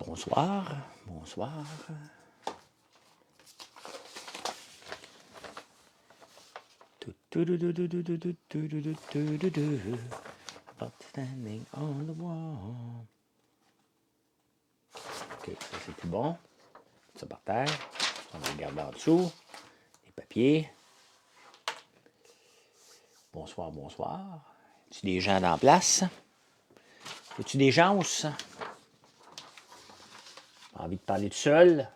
Bonsoir, bonsoir. Outstanding on the wall. Ok, ça c'est plus bon. Ça par terre. On va regarder en dessous. Les papiers. Bonsoir, bonsoir. As-tu des gens dans la place? As-tu des gens? Envie de parler tout seul?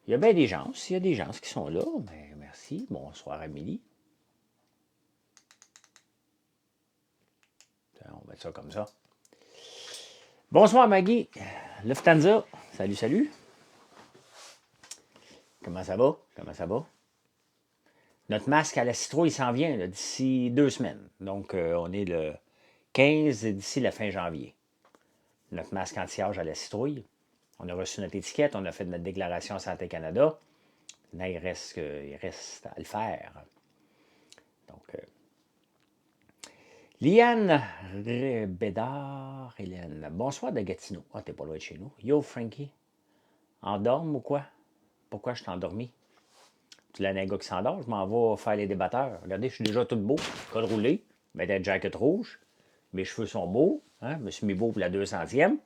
Il y a bien des gens. Il y a des gens qui sont là. Mais merci. Bonsoir, Amélie. On va mettre ça comme ça. Bonsoir, Maggie. Lufthansa. Salut, salut. Comment ça va? Comment ça va? Notre masque à la citrouille s'en vient d'ici 2 semaines. Donc, on est le 15 d'ici la fin janvier. Notre masque anti-âge à la citrouille. On a reçu notre étiquette, on a fait notre déclaration à Santé Canada. Là, il reste à le faire. Donc, Liane Bédard, Hélène. Bonsoir de Gatineau. Ah, t'es pas loin de chez nous. Yo, Frankie. Endorme ou quoi? Pourquoi je t'ai endormi? Tu l'as un gars qui s'endort, je m'en vais faire les débatteurs. Regardez, je suis déjà tout beau, col roulé, mettre une jacket rouge, mes cheveux sont beaux, hein? Je me suis mis beau pour la 200e.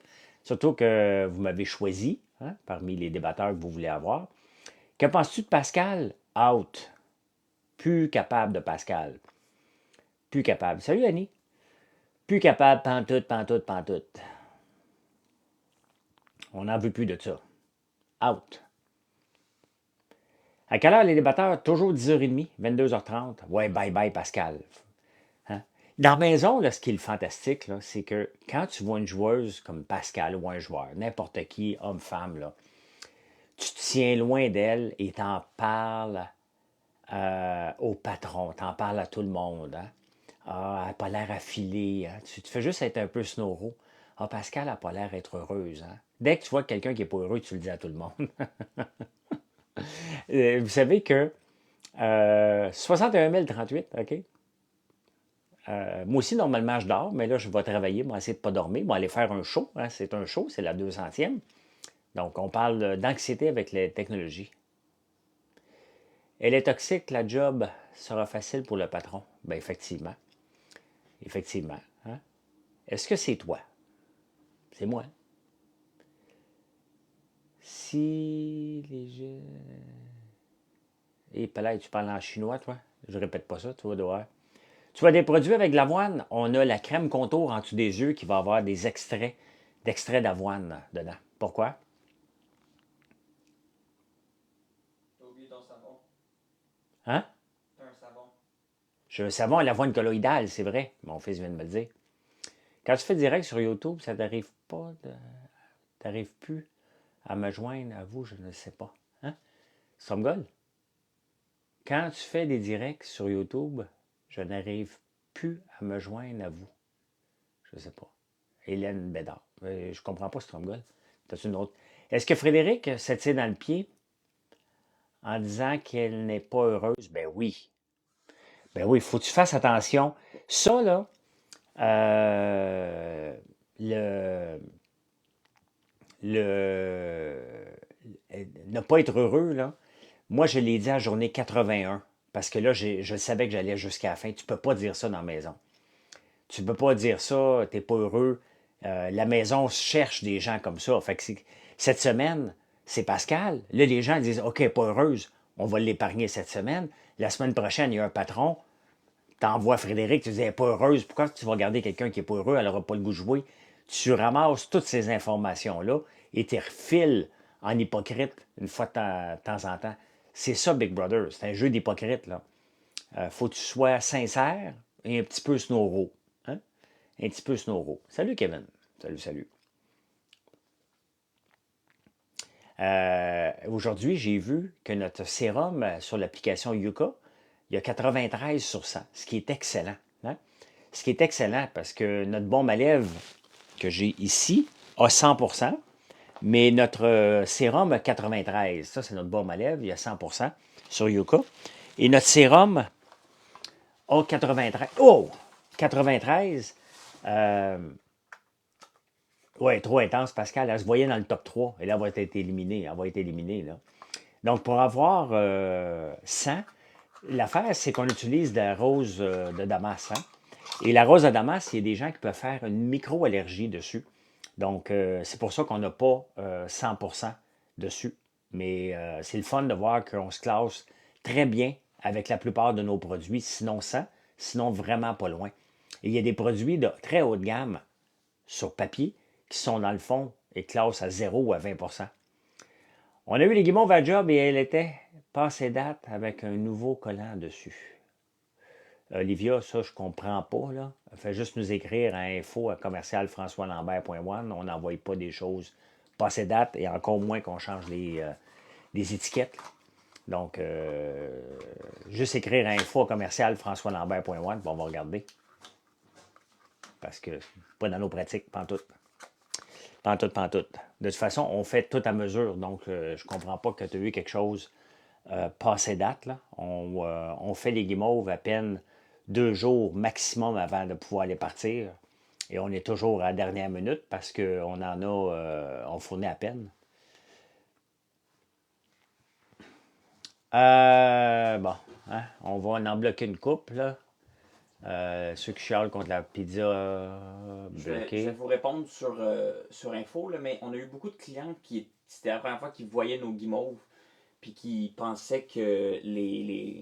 Surtout que vous m'avez choisi, hein, parmi les débatteurs que vous voulez avoir. Que penses-tu de Pascal? Out. Plus capable de Pascal. Plus capable. Salut Annie. Plus capable, pantoute, pantoute, pantoute. On n'en veut plus de ça. Out. À quelle heure les débatteurs? Toujours 10h30, 22h30. Ouais, bye bye Pascal. Hein? Dans la maison, là, ce qui est le fantastique, là, c'est que quand tu vois une joueuse comme Pascal ou un joueur, n'importe qui, homme, femme, là, tu te tiens loin d'elle et t'en parles au patron, t'en parles à tout le monde. Hein? Ah, elle n'a pas l'air affilée. Hein? Tu fais juste être un peu snoro. Ah, Pascal n'a pas l'air d'être heureuse. Hein? Dès que tu vois quelqu'un qui n'est pas heureux, tu le dis à tout le monde. Vous savez que 61 038, OK? Moi aussi, normalement, je dors, mais là, je vais travailler, moi, essayer de ne pas dormir. Moi, aller faire un show. Hein? C'est un show, c'est la 200e. Donc, on parle d'anxiété avec les technologies. Elle est toxique, la job sera facile pour le patron. Bien, effectivement. Effectivement. Hein? Est-ce que c'est toi? C'est moi. Si les gens... Et peut-être tu parles en chinois, toi? Je répète pas ça, tu vois, dehors. Tu vois, des produits avec de l'avoine, on a la crème contour en dessous des yeux qui va avoir des d'extraits d'avoine dedans. Pourquoi? T'as oublié ton savon. Hein? T'as un savon. J'ai un savon à l'avoine colloïdale, c'est vrai. Mon fils vient de me le dire. Quand tu fais direct sur YouTube, ça t'arrive pas de... T'arrives plus à me joindre à vous, je ne sais pas. Hein? Stromgol? Quand tu fais des directs sur YouTube, je n'arrive plus à me joindre à vous. Je ne sais pas. Hélène Bédard. Je comprends pas Stromgol. T'as-tu une autre? Est-ce que Frédéric se tire dans le pied en disant qu'elle n'est pas heureuse? Ben oui. Ben oui, il faut que tu fasses attention. Ça, là, euh, le, le, ne pas être heureux, là, moi, je l'ai dit à journée 81, parce que là, je savais que j'allais jusqu'à la fin. Tu ne peux pas dire ça dans la maison. Tu ne peux pas dire ça, tu n'es pas heureux. La maison cherche des gens comme ça. Fait que cette semaine, c'est Pascal. Là, les gens disent, OK, pas heureuse, on va l'épargner cette semaine. La semaine prochaine, il y a un patron, t'envoies Frédéric, tu dis, elle n'est pas heureuse. Pourquoi tu vas garder quelqu'un qui n'est pas heureux, elle n'aura pas le goût de jouer? Tu ramasses toutes ces informations-là et tu refiles en hypocrite une fois de temps en temps. C'est ça, Big Brother. C'est un jeu d'hypocrite, là. Faut que tu sois sincère et un petit peu snoro. Hein? Un petit peu snoro. Salut, Kevin. Salut, salut. Aujourd'hui, j'ai vu que notre sérum sur l'application Yuka, il y a 93 sur 100, ce qui est excellent. Hein? Ce qui est excellent parce que notre bombe à lèvres que j'ai ici a 100%, mais notre sérum a 93. Ça, c'est notre bombe à lèvres, il y a 100% sur Yuka. Et notre sérum a 93. Oh! 93. Ouais, trop intense, Pascal. Elle se voyait dans le top 3. Et là, elle va être éliminée. Elle va être éliminée, là. Donc, pour avoir 100, l'affaire, c'est qu'on utilise de la rose de Damas. Hein? Et la rose de Damas, il y a des gens qui peuvent faire une micro-allergie dessus. Donc, c'est pour ça qu'on n'a pas 100% dessus. Mais c'est le fun de voir qu'on se classe très bien avec la plupart de nos produits, sinon 100, sinon vraiment pas loin. Et il y a des produits de très haut de gamme sur papier qui sont dans le fond et classent à 0 ou à 20%. On a eu les guimauves à job et elle était passée date avec un nouveau collant dessus. Olivia, ça, je comprends pas, là. Elle fait juste nous écrire à info@commercialfrançoislambert.one. On n'envoie pas des choses passées date et encore moins qu'on change les étiquettes. Donc, juste écrire à info@commercialfrançoislambert.one, on va regarder. Parce que c'est pas dans nos pratiques, pantoute. Pantoute, pantoute. De toute façon, on fait tout à mesure. Donc, je comprends pas que tu as eu quelque chose passé date. Là. On fait les guimauves à peine 2 jours maximum avant de pouvoir les partir. Et on est toujours à la dernière minute parce qu'on en a, on fournit à peine. Bon, hein, on va en bloquer une coupe, là. Ceux qui chialent contre la pizza Je vais bloquée. vous répondre sur info, là, mais on a eu beaucoup de clients qui, c'était la première fois qu'ils voyaient nos guimauves, puis qui pensaient que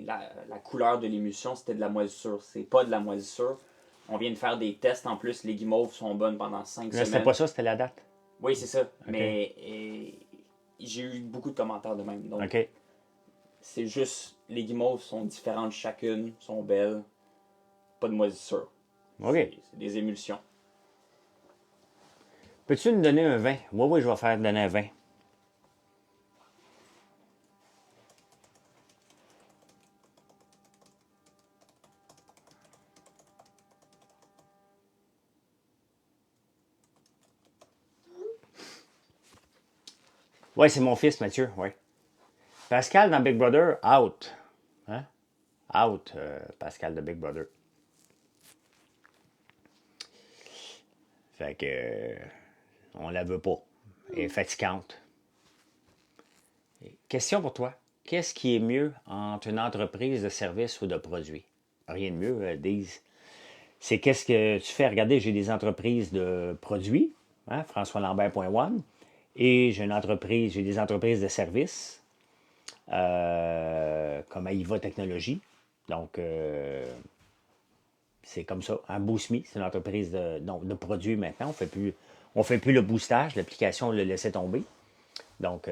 la couleur de l'émulsion, c'était de la moisissure. C'est pas de la moisissure. On vient de faire des tests en plus, les guimauves sont bonnes pendant 5 Là, c'était semaines. pas ça, c'était la date. Oui, c'est ça. Mais j'ai eu beaucoup de commentaires de même. Donc, OK. c'est juste, les guimauves sont différentes chacune, sont belles, pas de moisissure. OK. C'est des émulsions. Peux-tu nous donner un vin? Oui, oui, je vais faire donner un vin. Oui, c'est mon fils, Mathieu, oui. Pascal dans Big Brother, out. Hein? Out, Pascal de Big Brother. Fait que, on la veut pas. Elle est fatigante. Question pour toi. Qu'est-ce qui est mieux entre une entreprise de services ou de produits? Rien de mieux, disent. C'est qu'est-ce que tu fais? Regardez, j'ai des entreprises de produits, hein, françoislambert.one, et j'ai des entreprises de services, comme Aïva Technologies. Donc, c'est comme ça. Un BoostMe, c'est une entreprise de produits maintenant. On fait plus le boostage. L'application le laissait tomber. Donc,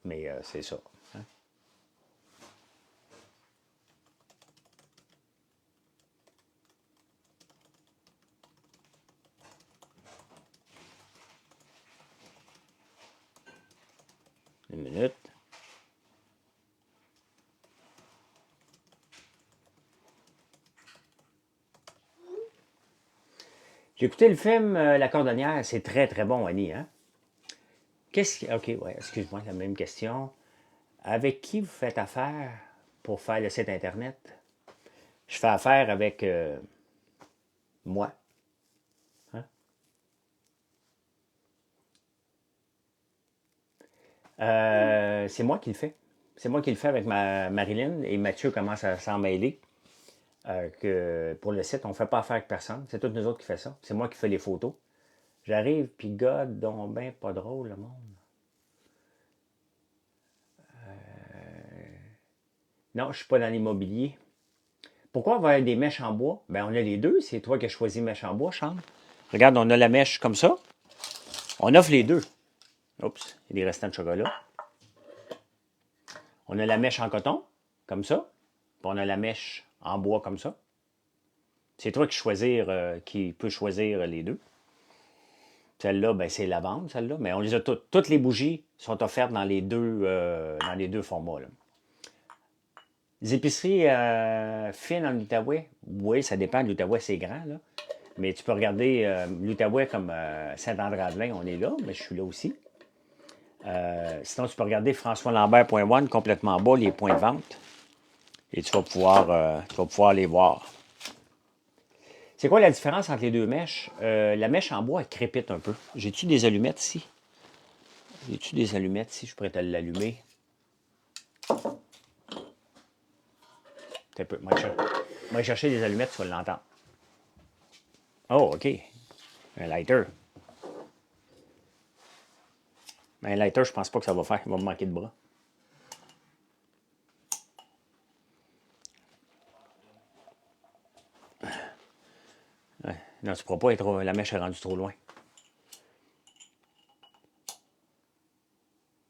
mais c'est ça. Hein. Une minute. J'ai écouté le film La Cordonnière. C'est très, très bon, Annie. Hein? OK, ouais, excuse-moi, la même question. Avec qui vous faites affaire pour faire le site Internet? Je fais affaire avec moi. Hein? C'est moi qui le fais. C'est moi qui le fais avec Marilyn et Mathieu commence à s'en mêler. Que pour le site, on ne fait pas affaire avec personne. C'est tous nous autres qui fait ça. C'est moi qui fais les photos. J'arrive, puis God, donc ben pas drôle, le monde. Non, je ne suis pas dans l'immobilier. Pourquoi avoir des mèches en bois? Ben, on a les deux. C'est toi qui as choisi mèche en bois, Charles. Regarde, on a la mèche comme ça. On offre les deux. Oups, il y a des restants de chocolat. On a la mèche en coton, comme ça. Puis on a la mèche en bois, comme ça. C'est toi qui peux choisir les deux. Celle-là, ben, c'est la vente, celle-là. Mais on les a toutes. Toutes les bougies sont offertes dans les deux formats. Là. Les épiceries fines en Outaouais, oui, ça dépend. L'Outaouais, c'est grand. Là. Mais tu peux regarder l'Outaouais comme Saint-André-Avelin, on est là, mais je suis là aussi. Sinon, tu peux regarder françoislambert.one complètement en bas, les points de vente. Et tu vas pouvoir les voir. C'est quoi la différence entre les deux mèches? La mèche en bois, elle crépite un peu. J'ai-tu des allumettes ici? J'ai-tu des allumettes ici? Je pourrais te l'allumer. Un peu. Moi, je vais chercher des allumettes, tu vas l'entendre. Oh, OK. Un lighter. Mais un lighter, je pense pas que ça va faire. Il va me manquer de bras. Ouais. Non, tu ne pourras pas être. La mèche est rendue trop loin.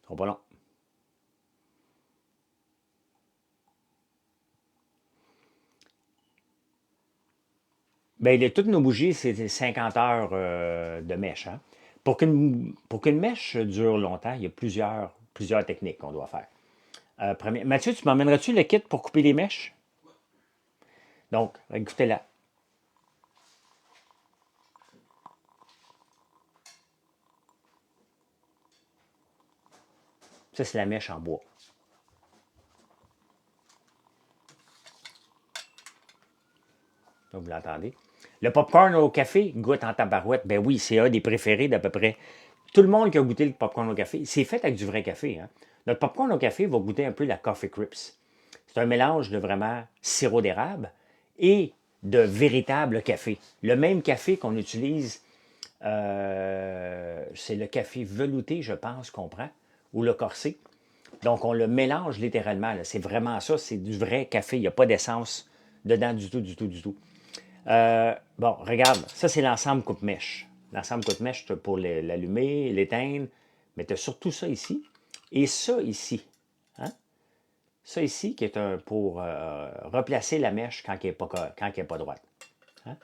Trop pas long. Bien, toutes nos bougies, c'est 50 heures de mèche. Hein? Pour qu'une mèche dure longtemps, il y a plusieurs techniques qu'on doit faire. Mathieu, tu m'emmènerais-tu le kit pour couper les mèches? Donc, écoutez-la. Ça, c'est la mèche en bois. Donc, vous l'entendez. Le popcorn au café goûte en tabarouette. Ben oui, c'est un des préférés d'à peu près tout le monde qui a goûté le popcorn au café. C'est fait avec du vrai café. Hein? Notre popcorn au café va goûter un peu la Coffee Crips. C'est un mélange de vraiment sirop d'érable et de véritable café. Le même café qu'on utilise, c'est le café velouté, je pense, qu'on prend, ou le corsé. Donc, on le mélange littéralement. C'est vraiment ça, c'est du vrai café. Il n'y a pas d'essence dedans du tout, du tout, du tout. Bon, regarde, ça c'est l'ensemble coupe-mèche. L'ensemble coupe-mèche, tu as pour l'allumer, l'éteindre, mais tu as surtout ça ici et ça ici. Hein? Ça ici qui est pour replacer la mèche quand elle n'est pas droite. Hein?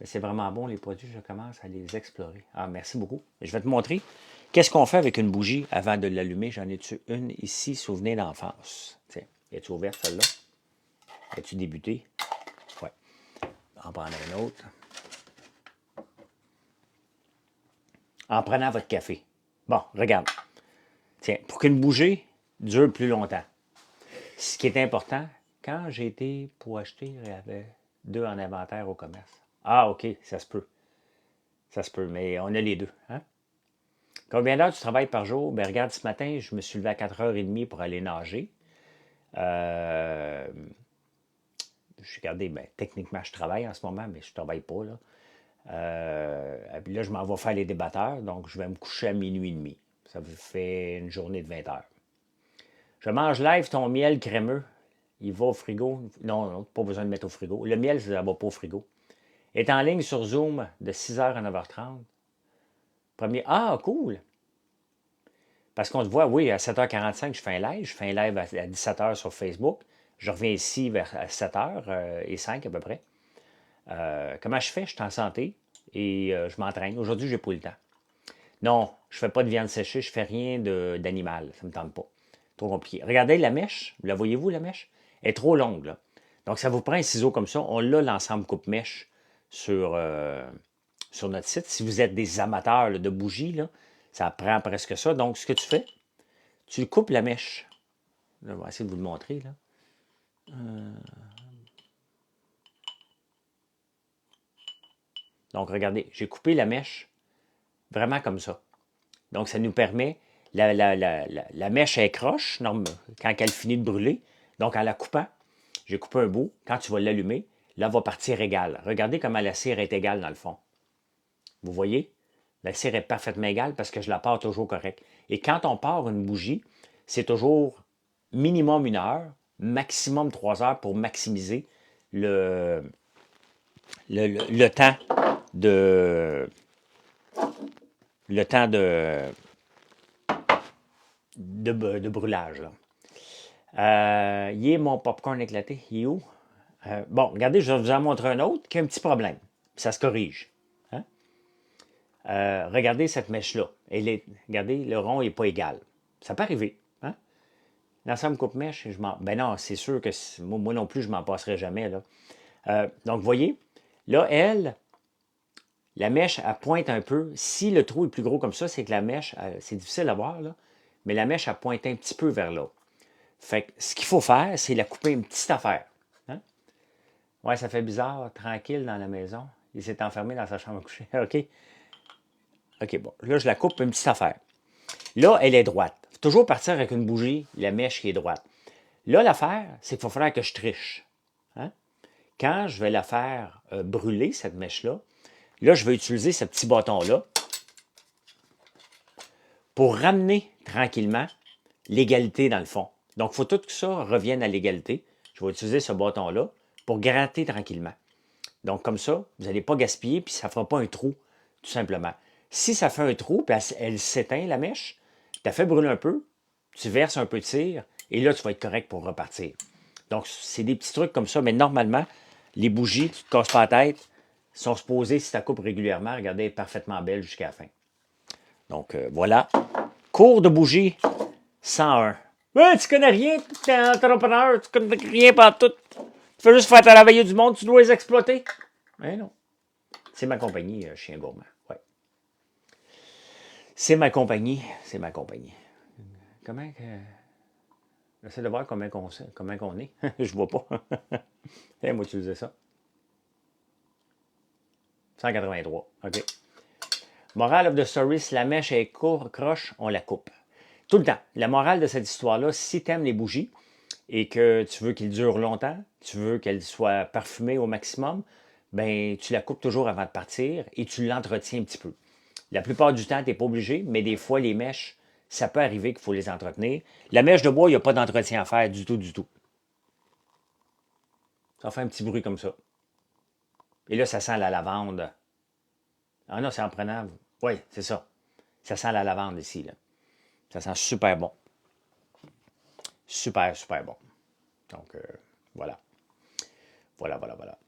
C'est vraiment bon les produits, je commence à les explorer. Ah, merci beaucoup. Je vais te montrer qu'est-ce qu'on fait avec une bougie avant de l'allumer. J'en ai-tu une ici, souvenir d'enfance. Tiens, es-tu ouverte celle-là? Es-tu débutée? Ouais. En prendre une autre. En prenant votre café. Bon, regarde. Tiens, pour qu'une bougie dure plus longtemps, ce qui est important, quand j'ai été pour acheter, il y avait 2 en inventaire au commerce. Ah, OK, ça se peut. Ça se peut, mais on a les deux. Hein? Combien d'heures tu travailles par jour? Ben, regarde, ce matin, je me suis levé à 4h30 pour aller nager. Je suis regardé, ben, techniquement, je travaille en ce moment, mais je ne travaille pas. Là. Puis là, je m'en vais faire les débatteurs, donc je vais me coucher à minuit et demi. Ça vous fait une journée de 20 heures. Je mange live ton miel crémeux. Il va au frigo. Non, non, pas besoin de mettre au frigo. Le miel, ça ne va pas au frigo. Est en ligne sur Zoom de 6h à 9h30. Premier. Ah, cool! Parce qu'on te voit, oui, à 7h45, je fais un live. Je fais un live à 17h sur Facebook. Je reviens ici vers 7h05 à peu près. Comment je fais? Je suis en santé et je m'entraîne. Aujourd'hui, je n'ai pas eu le temps. Non, je ne fais pas de viande séchée, je ne fais rien d'animal. Ça ne me tente pas. Trop compliqué. Regardez la mèche. La voyez-vous, la mèche? Elle est trop longue, là. Donc, ça vous prend un ciseau comme ça. On l'a l'ensemble coupe-mèche sur notre site. Si vous êtes des amateurs là, de bougies, là, ça prend presque ça. Donc, ce que tu fais, tu coupes la mèche. Là, on va essayer de vous le montrer. Là. Donc, regardez, j'ai coupé la mèche vraiment comme ça. Donc, ça nous permet, la mèche est croche quand elle finit de brûler. Donc, en la coupant, j'ai coupé un bout. Quand tu vas l'allumer, là, va partir égale. Regardez comment la cire est égale dans le fond. Vous voyez? La cire est parfaitement égale parce que je la pars toujours correct. Et quand on part une bougie, c'est toujours minimum 1 heure, maximum 3 heures pour maximiser le temps de le temps de brûlage. Il est mon popcorn éclaté. Il est où? Bon, regardez, je vais vous en montrer un autre qui a un petit problème. Ça se corrige. Hein? Regardez cette mèche-là. Regardez, le rond n'est pas égal. Ça peut arriver. Hein? L'ensemble coupe-mèche, ben non, c'est sûr que moi non plus, je ne m'en passerai jamais. Là. Donc, vous voyez, là, la mèche, elle pointe un peu. Si le trou est plus gros comme ça, c'est que la mèche, c'est difficile à voir, là, mais la mèche, elle pointe un petit peu vers là. Fait que ce qu'il faut faire, c'est la couper une petite affaire. Hein? Ouais, ça fait bizarre, tranquille dans la maison. Il s'est enfermé dans sa chambre à coucher. OK? OK, bon. Là, je la coupe une petite affaire. Là, elle est droite. Faut toujours partir avec une bougie, la mèche qui est droite. Là, l'affaire, c'est qu'il va falloir que je triche. Hein? Quand je vais la faire brûler, cette mèche-là, là, je vais utiliser ce petit bâton-là pour ramener tranquillement l'égalité dans le fond. Donc, il faut tout que ça revienne à l'égalité. Je vais utiliser ce bâton-là pour gratter tranquillement. Donc, comme ça, vous n'allez pas gaspiller, puis ça ne fera pas un trou, tout simplement. Si ça fait un trou, puis elle s'éteint, la mèche, tu as fait brûler un peu, tu verses un peu de cire, et là, tu vas être correct pour repartir. Donc, c'est des petits trucs comme ça, mais normalement, les bougies, tu ne te casses pas la tête, sont supposées, si tu coupes régulièrement, regardez, être parfaitement belle jusqu'à la fin. Donc, voilà. Cours de bougie 101. Ouais, tu connais rien, tu es entrepreneur, tu connais rien pas tout. Tu fais juste faire travailler du monde, tu dois les exploiter. Mais non. C'est ma compagnie, Chien Gourmand. Ouais. C'est ma compagnie. C'est ma compagnie. Comment que. J'essaie de voir comment qu'on est. Je vois pas. Moi, utiliser ça. 183. OK. Morale of the story, si la mèche est croche, on la coupe. Tout le temps. La morale de cette histoire-là, si tu aimes les bougies et que tu veux qu'ils durent longtemps, tu veux qu'elles soient parfumées au maximum, ben tu la coupes toujours avant de partir et tu l'entretiens un petit peu. La plupart du temps, tu n'es pas obligé, mais des fois, les mèches, ça peut arriver qu'il faut les entretenir. La mèche de bois, il n'y a pas d'entretien à faire du tout, du tout. Ça fait un petit bruit comme ça. Et là, ça sent la lavande. Ah non, c'est en prenant. Oui, c'est ça. Ça sent la lavande ici, là. Ça sent super bon. Super, super bon. Donc, voilà. Voilà, voilà, voilà.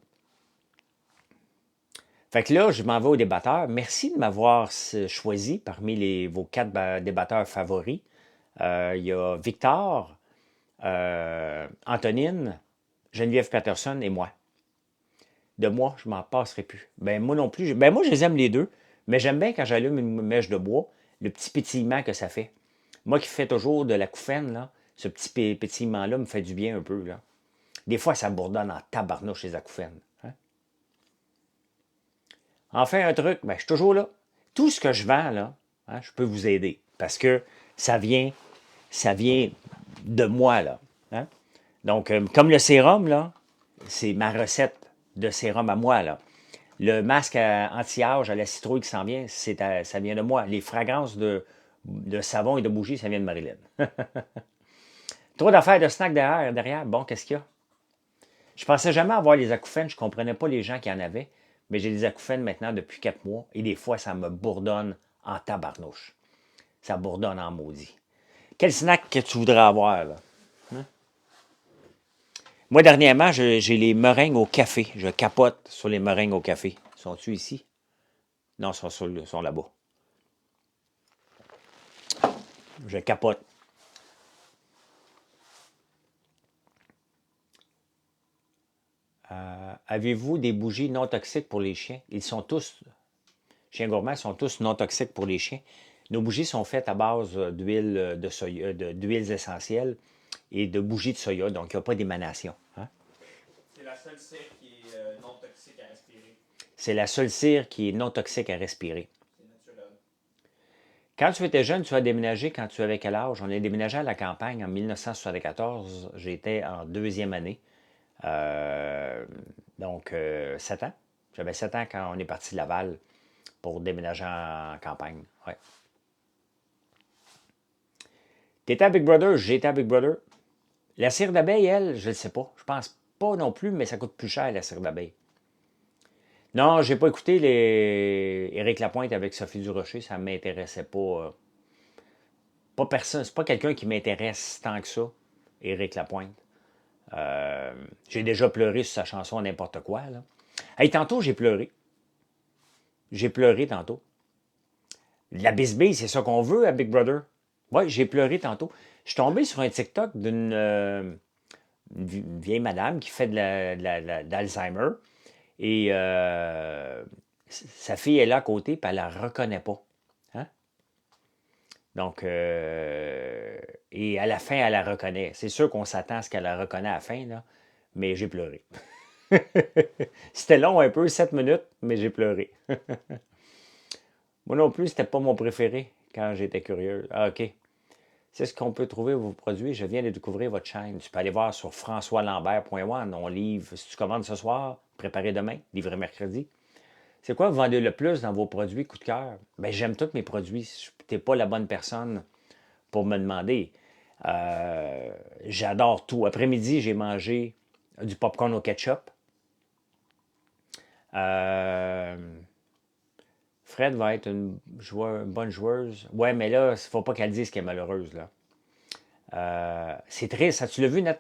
Fait que là, je m'en vais au débatteur. Merci de m'avoir choisi parmi vos 4 débatteurs favoris. Il y a Victor, Antonine, Geneviève Patterson et moi. De moi, je m'en passerai plus. Ben moi non plus. Ben moi, je les aime les deux, mais j'aime bien quand j'allume une mèche de bois, le petit pétillement que ça fait. Moi qui fais toujours de la couffaine, là, ce petit pétillement-là me fait du bien un peu. Là. Des fois, ça bourdonne en tabarnouche les acouphènes. Hein? Enfin, un truc, ben, je suis toujours là. Tout ce que je vends, là, hein, je peux vous aider. Parce que ça vient, ça vient de moi, là. Hein? Donc, comme le sérum, là, c'est ma recette de sérum à moi, là. Le masque anti-âge à la citrouille qui s'en vient, ça vient de moi. Les fragrances de savon et de bougies, ça vient de Marilyn. Trop d'affaires de snacks derrière. Bon, qu'est-ce qu'il y a? Je pensais jamais avoir les acouphènes. Je ne comprenais pas les gens qui en avaient. Mais j'ai des acouphènes maintenant depuis 4 mois. Et des fois, ça me bourdonne en tabarnouche. Ça bourdonne en maudit. Quel snack que tu voudrais avoir, là? Hein? Moi, dernièrement, j'ai les meringues au café. Je capote sur les meringues au café. Sont-tu ici? Non, ils sont là-bas. Je capote. Avez-vous des bougies non toxiques pour les chiens? Ils sont tous, chiens gourmands sont tous non toxiques pour les chiens. Nos bougies sont faites à base d'huile de soya, d'huiles essentielles et de bougies de soya, donc il n'y a pas d'émanation. Hein? C'est la seule cire qui est non toxique à respirer. C'est la seule cire qui est non toxique à respirer. C'est naturel. Quand tu étais jeune, tu as déménagé quand tu avais quel âge? On a déménagé à la campagne en 1974. J'étais en 2e année. Donc, 7 ans. J'avais 7 ans quand on est parti de Laval pour déménager en campagne. Ouais. T'étais à Big Brother, j'étais à Big Brother. La cire d'abeille, elle, je ne sais pas. Je pense pas non plus, mais ça coûte plus cher, la cire d'abeille. Non, j'ai pas écouté Éric Lapointe avec Sophie Durocher, ça ne m'intéressait pas. Pas personne, c'est pas quelqu'un qui m'intéresse tant que ça, Éric Lapointe. J'ai déjà pleuré sur sa chanson N'importe quoi. Là. Hey, tantôt, j'ai pleuré. J'ai pleuré tantôt. La bisbille, c'est ça qu'on veut à Big Brother. Oui, j'ai pleuré tantôt. Je suis tombé sur un TikTok d'une vieille madame qui fait d'Alzheimer. Et sa fille est là à côté, puis elle la reconnaît pas. Hein? Donc, et à la fin, elle la reconnaît. C'est sûr qu'on s'attend à ce qu'elle la reconnaît à la fin, là, mais j'ai pleuré. C'était long un peu, 7 minutes, mais j'ai pleuré. Moi non plus, c'était pas mon préféré quand j'étais curieux. Ah, OK. C'est ce qu'on peut trouver vos produits. Je viens de découvrir votre chaîne. Tu peux aller voir sur françoislambert.one. On livre, si tu commandes ce soir, préparé demain, livré mercredi. C'est quoi vous vendez le plus dans vos produits coup de cœur? Ben, j'aime tous mes produits. Tu n'es pas la bonne personne pour me demander. J'adore tout. Après-midi, j'ai mangé du popcorn au ketchup. Euh, Fred va être une bonne joueuse. Ouais, mais là, il ne faut pas qu'elle dise qu'elle est malheureuse, là. C'est triste. As-tu l'as vu, Nat?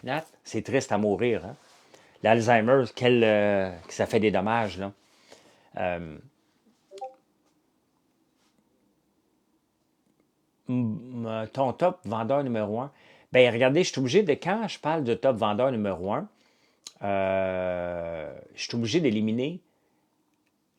Nat? C'est triste à mourir. Hein? L'Alzheimer, que ça fait des dommages. Là. Euh, Ton top vendeur numéro un. Ben regardez, je suis obligé de, quand je parle de top vendeur numéro un, je suis obligé d'éliminer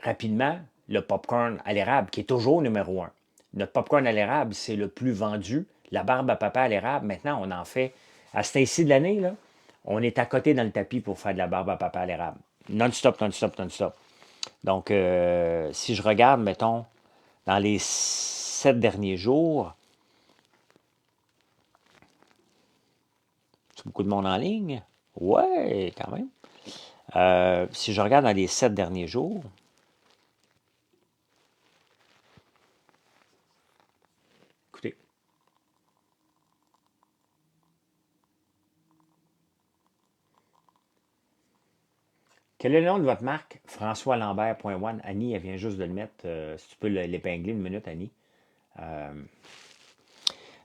rapidement le popcorn à l'érable, qui est toujours numéro un. Notre popcorn à l'érable, c'est le plus vendu. La barbe à papa à l'érable, maintenant, on en fait. À ce temps-ci de l'année, là, on est à côté dans le tapis pour faire de la barbe à papa à l'érable. Non-stop, non-stop, non-stop. Donc, si je regarde, mettons, dans les 7 derniers jours, c'est beaucoup de monde en ligne. Ouais, quand même. Si je regarde dans les 7 derniers jours, écoutez, quel est le nom de votre marque? François Lambert.one. Annie, elle vient juste de le mettre. Si tu peux l'épingler une minute, Annie. Euh,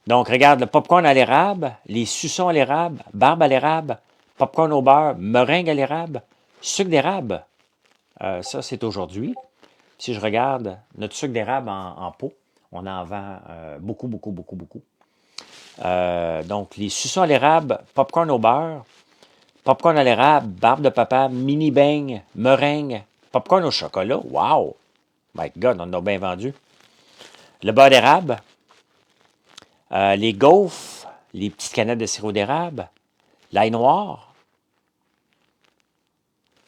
donc, regarde, le popcorn à l'érable, les suçons à l'érable, barbe à l'érable, popcorn au beurre, meringue à l'érable, sucre d'érable. Ça, c'est aujourd'hui. Si je regarde notre sucre d'érable en pot, on en vend beaucoup, beaucoup, beaucoup, beaucoup. Donc, les suçons à l'érable, popcorn au beurre, popcorn à l'érable, barbe de papa, mini beigne, meringue, popcorn au chocolat. Wow! My God, on en a bien vendu. Le beurre d'érable, les gaufres, les petites canettes de sirop d'érable, l'ail noir,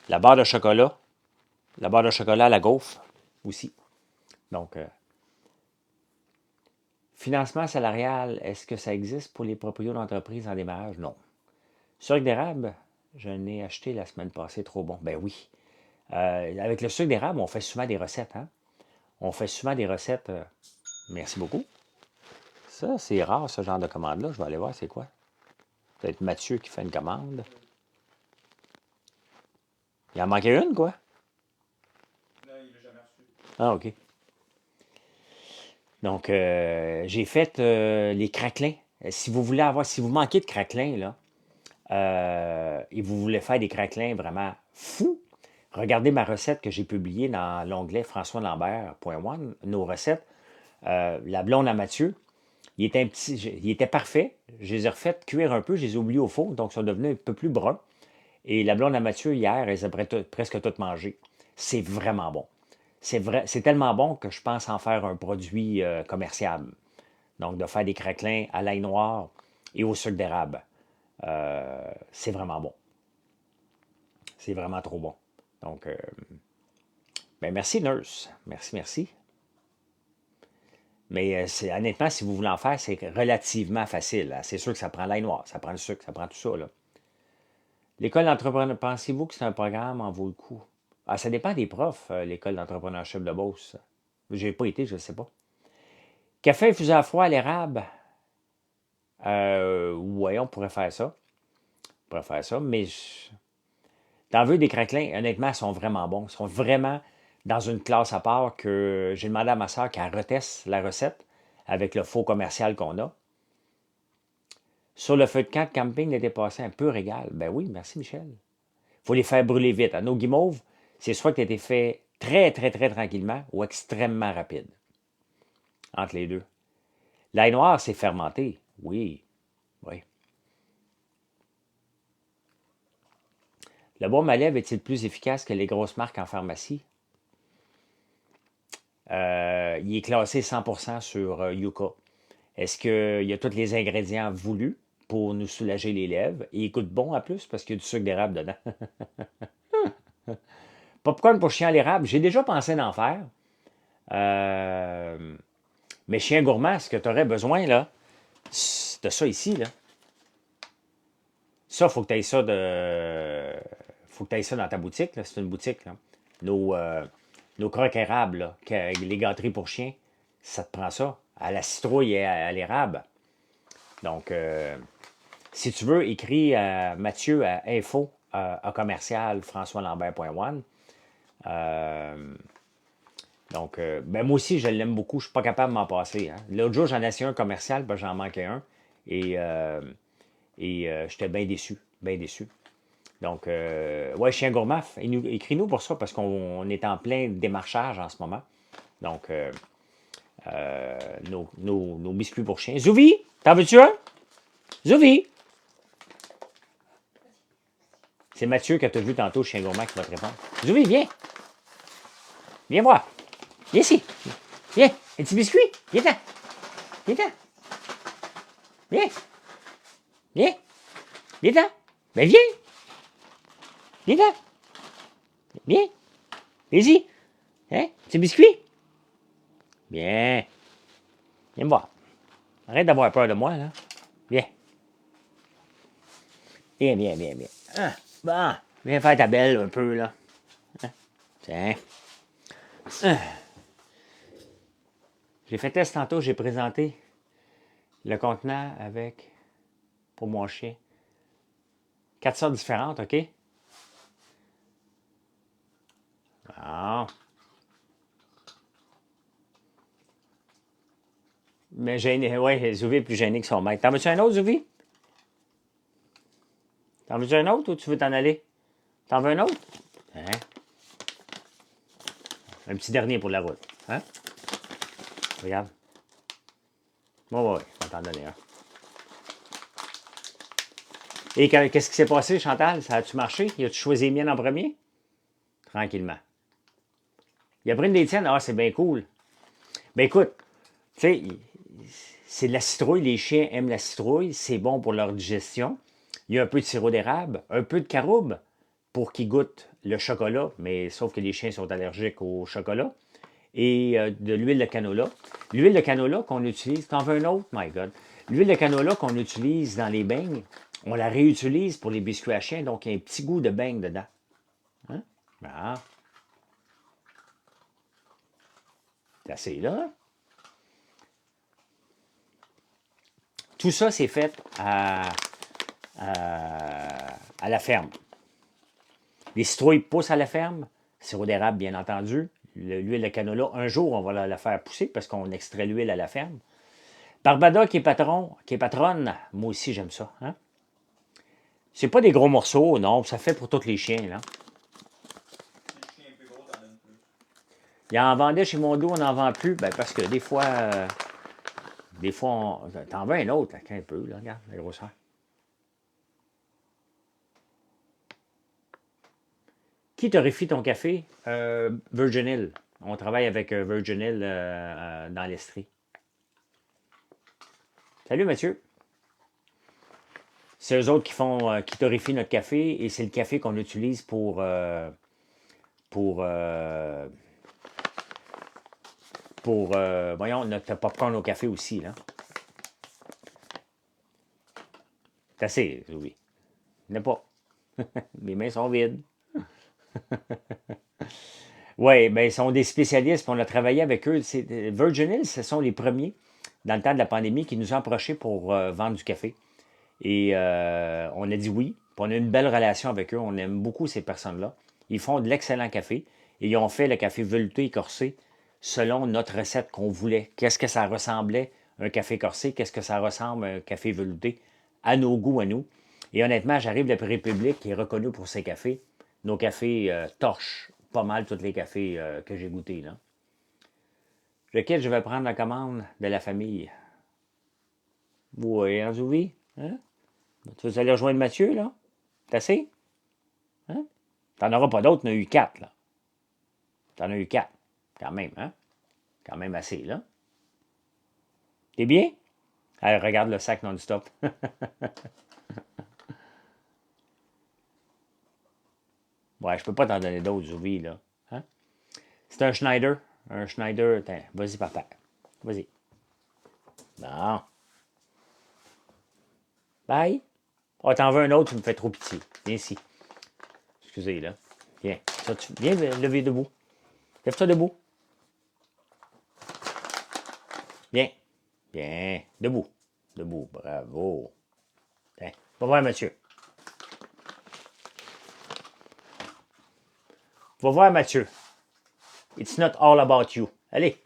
la barre de chocolat à la gaufre aussi. Donc, financement salarial, est-ce que ça existe pour les propriétaires d'entreprises en démarrage? Non. Sucre d'érable, je n'ai acheté la semaine passée, trop bon. Ben oui. Avec le sucre d'érable, on fait souvent des recettes. Hein? On fait souvent des recettes. Merci beaucoup. Ça, c'est rare, ce genre de commande-là. Je vais aller voir c'est quoi. Peut-être Mathieu qui fait une commande. Il en manquait une, quoi? Ah, OK. Donc, j'ai fait les craquelins. Si vous voulez avoir, si vous manquez de craquelins, là, et vous voulez faire des craquelins vraiment fous, regardez ma recette que j'ai publiée dans l'onglet françoislambert.one, nos recettes. La blonde à Mathieu, il était parfait. Je les ai refaites cuire un peu, je les ai oubliés au four, donc ils sont devenus un peu plus bruns. Et la blonde à Mathieu, hier, elle les a presque toutes mangées. C'est vraiment bon. C'est tellement bon que je pense en faire un produit commercial. Donc, de faire des craquelins à l'ail noir et au sucre d'érable. C'est vraiment bon. C'est vraiment trop bon. Donc, ben merci, Nurse. Merci, merci. Mais honnêtement, si vous voulez en faire, c'est relativement facile. Hein. C'est sûr que ça prend l'ail noir, ça prend le sucre, ça prend tout ça. Là. L'école d'entrepreneur, pensez-vous que c'est un programme en vaut le coup? Ah, ça dépend des profs, l'école d'entrepreneurship de Beauce. J'ai pas été, je ne sais pas. Café infusé à froid à l'érable. Ouais, on pourrait faire ça. On pourrait faire ça, mais t'en veux des craquelins, honnêtement, ils sont vraiment bons. Ils sont vraiment dans une classe à part que j'ai demandé à ma soeur qu'elle reteste la recette avec le faux commercial qu'on a. Sur le feu de camp de camping l'été passé, un peu régal. Ben oui, merci Michel. Il faut les faire brûler vite. À nos guimauves, c'est soit que tu as été fait très, très, très tranquillement ou extrêmement rapide. Entre les deux. L'ail noir, c'est fermenté. Oui, oui. Le baume à lèvres est-il plus efficace que les grosses marques en pharmacie? Il est classé 100% sur Yuka. Est-ce qu'il y a tous les ingrédients voulus pour nous soulager les lèvres. Et il goûte bon en plus parce qu'il y a du sucre d'érable dedans. Popcorn pour chien à l'érable, j'ai déjà pensé d'en faire. Mais chien gourmand, ce que tu aurais besoin, là, c'est de ça ici, là. Ça, il faut que tu ailles ça faut que tu ailles ça dans ta boutique, là. C'est une boutique, là. Nos croques érables, là, les gâteries pour chiens, ça te prend ça. À la citrouille et à l'érable. Donc, si tu veux, écris à Mathieu à info à commercial françoislambert.one. Donc, ben moi aussi, je l'aime beaucoup. Je ne suis pas capable de m'en passer. Hein. L'autre jour, j'en ai essayé un commercial, ben, j'en manquais un. Et j'étais bien déçu. Bien déçu. Donc, ouais, Chien Gourmand, écris-nous pour ça parce qu'on est en plein démarchage en ce moment. Donc, nos biscuits pour chiens. Zouvi, t'en veux-tu un? Zouvi! C'est Mathieu que tu as vu tantôt, Chien Gourmand, qui va te répondre. Zouvi, viens! Viens voir! Viens ici! Viens! Un petit biscuit! Viens-t'en! Viens-t'en! Viens! Viens! Viens-t'en! Ben viens! Viens-t'en! Viens! Viens-y! Hein? Petit biscuit? Bien! Viens me voir. Arrête d'avoir peur de moi, là. Viens. Viens, viens, viens, viens. Ah, bon, viens faire ta belle un peu, là. Hein? Tiens. Ah. J'ai fait test tantôt, j'ai présenté le contenant avec, pour mon chien, 4 sortes différentes, OK? Ah. Mais gêné, ouais, Zouvi est plus gêné que son maître. T'en veux-tu un autre, Zouvi? T'en veux-tu un autre ou tu veux t'en aller? T'en veux un autre? Hein? Un petit dernier pour la route. Hein? Regarde. Bon, ouais, je vais t'en donner un. Et qu'est-ce qui s'est passé, Chantal? Ça a-tu marché? As-tu choisi les miennes en premier? Tranquillement. Il a pris une des tiennes? Ah, c'est bien cool. Ben écoute, tu sais, c'est de la citrouille. Les chiens aiment la citrouille. C'est bon pour leur digestion. Il y a un peu de sirop d'érable, un peu de caroube pour qu'ils goûtent le chocolat, mais sauf que les chiens sont allergiques au chocolat. Et de l'huile de canola. L'huile de canola qu'on utilise, t'en veux un autre? My God. L'huile de canola qu'on utilise dans les beignes, on la réutilise pour les biscuits à chien, donc il y a un petit goût de beigne dedans. Hein? Ah. C'est assez là. Tout ça, c'est fait à la ferme. Les citrouilles poussent à la ferme, sirop d'érable, bien entendu. L'huile de canola, un jour, on va la faire pousser parce qu'on extrait l'huile à la ferme. Barbada qui est patronne, moi aussi j'aime ça. Hein? C'est pas des gros morceaux, non, ça fait pour tous les chiens. Là. Il en vendait chez Mondo, on n'en vend plus, ben parce que des fois, t'en veux un autre, là, un peu, là, regarde la grosseur. Qui torréfie ton café? Virgin Hill. On travaille avec Virgin Hill dans l'Estrie. Salut Mathieu. C'est eux autres qui torréfient notre café et c'est le café qu'on utilise pour voyons, notre popcorn au café aussi, là. C'est assez, oui. Il n'y en a pas. Mes mains sont vides. Oui, ben ils sont des spécialistes, puis on a travaillé avec eux. Virgin Hill, ce sont les premiers, dans le temps de la pandémie, qui nous ont approchés pour vendre du café. Et on a dit oui, puis on a une belle relation avec eux. On aime beaucoup ces personnes-là. Ils font de l'excellent café. Et ils ont fait le café velouté et corsé selon notre recette qu'on voulait. Qu'est-ce que ça ressemblait, un café corsé? Qu'est-ce que ça ressemble, un café velouté? À nos goûts, à nous. Et honnêtement, j'arrive de République, qui est reconnu pour ses cafés. Nos cafés torchent pas mal tous les cafés que j'ai goûtés. Là. Lequel je vais prendre la commande de la famille? Oui, hein, Zouvi? Hein? Tu veux aller rejoindre Mathieu, là? T'as assez? Hein? T'en auras pas d'autres, t'en as eu 4, là. T'en as eu 4. Quand même, hein? Quand même assez, là. T'es bien? Elle regarde le sac non-stop. Ouais, je peux pas t'en donner d'autres, Zouvi, là. Hein? C'est un Schneider. Un Schneider. Attends, vas-y, papa. Vas-y. Non. Bye. Oh, t'en veux un autre, tu me fais trop pitié. Viens ici. Excusez, là. Viens. Ça, viens lever debout. Lève-toi debout. Viens. Bien. Debout. Debout. Bravo. Tiens. Va voir Mathieu. Va voir Mathieu. It's not all about you. Allez.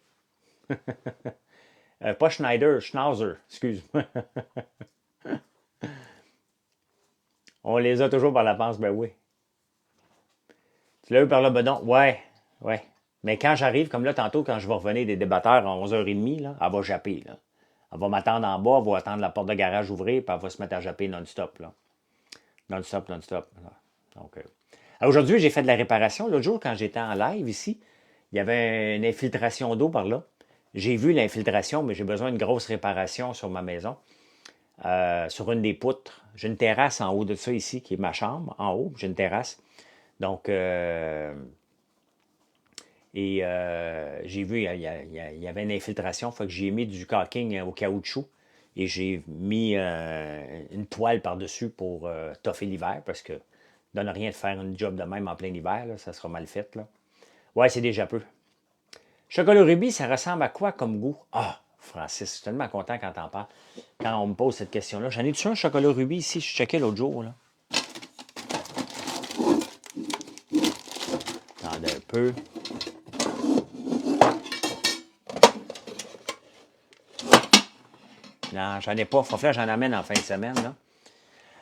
Pas Schneider, Schnauzer. Excuse-moi. On les a toujours par la panse, ben oui. Tu l'as eu par le bedon? Ouais, ouais. Mais quand j'arrive, comme là, tantôt, quand je vais revenir des débatteurs à 11h30, là, elle va japper, là. Elle va m'attendre en bas, elle va attendre la porte de garage ouvrir, puis elle va se mettre à japper non-stop, là. Non-stop, non-stop. Donc, aujourd'hui, j'ai fait de la réparation. L'autre jour, quand j'étais en live ici, il y avait une infiltration d'eau par là. J'ai vu l'infiltration, mais j'ai besoin d'une grosse réparation sur ma maison. Sur une des poutres. J'ai une terrasse en haut de ça ici, qui est ma chambre, en haut. J'ai une terrasse. Donc, j'ai vu, il y avait une infiltration, fait que j'ai mis du caulking au caoutchouc et j'ai mis une toile par-dessus pour toffer l'hiver parce que ça donne rien de faire une job de même en plein hiver, là, ça sera mal fait. Là. Ouais, c'est déjà peu. Chocolat rubis, ça ressemble à quoi comme goût? Ah, Francis, je suis tellement content quand t'en parles. Quand on me pose cette question-là. J'en ai-tu un chocolat rubis ici? Je checkais l'autre jour. Là. Attendez un peu. Non, j'en ai pas. Faut faire, j'en amène en fin de semaine. Là.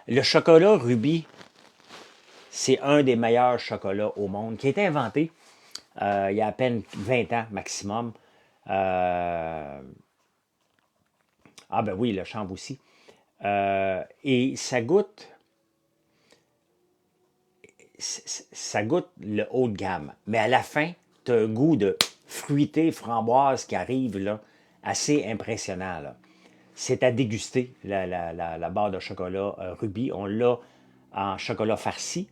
Le chocolat rubis, c'est un des meilleurs chocolats au monde qui a été inventé il y a à peine 20 ans maximum. Ah ben oui, le chambre aussi. Et ça goûte le haut de gamme. Mais à la fin, tu as un goût de fruité, framboise qui arrive là, assez impressionnant. Là. C'est à déguster, la barre de chocolat Ruby. On l'a en chocolat farci.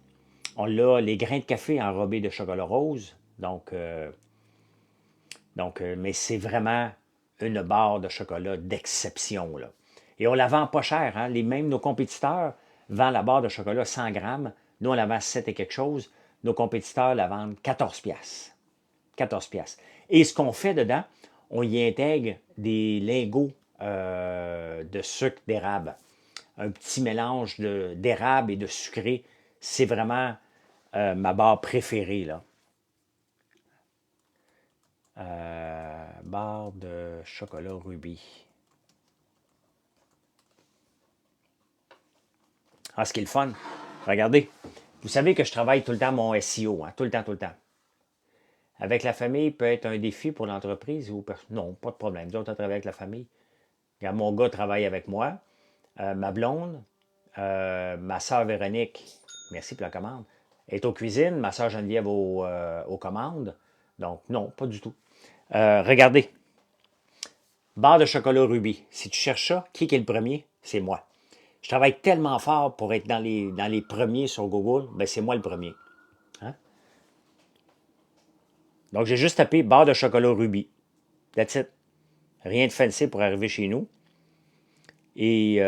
On l'a les grains de café enrobés de chocolat rose. Mais c'est vraiment une barre de chocolat d'exception. Là. Et on la vend pas cher. Hein? Même nos compétiteurs vendent la barre de chocolat 100 grammes. Nous, on la vend 7 et quelque chose. Nos compétiteurs la vendent 14 piastres. 14 piastres. Et ce qu'on fait dedans, on y intègre des lingots de sucre d'érable. Un petit mélange d'érable et de sucré. C'est vraiment ma barre préférée. Là. Barre de chocolat rubis. Ah, ce qui est le fun. Regardez. Vous savez que je travaille tout le temps mon SEO. Hein, tout le temps, tout le temps. Avec la famille peut être un défi pour l'entreprise ou non, pas de problème. D'autres à travailler avec la famille. Regarde, mon gars travaille avec moi. Ma blonde, ma soeur Véronique, merci pour la commande, est aux cuisines. Ma soeur Geneviève aux commandes. Donc, non, pas du tout. Regardez. Barre de chocolat rubis. Si tu cherches ça, qui est le premier? C'est moi. Je travaille tellement fort pour être dans les premiers sur Google, ben c'est moi le premier. Hein? Donc, j'ai juste tapé barre de chocolat rubis. That's it. Rien de fancy pour arriver chez nous. Et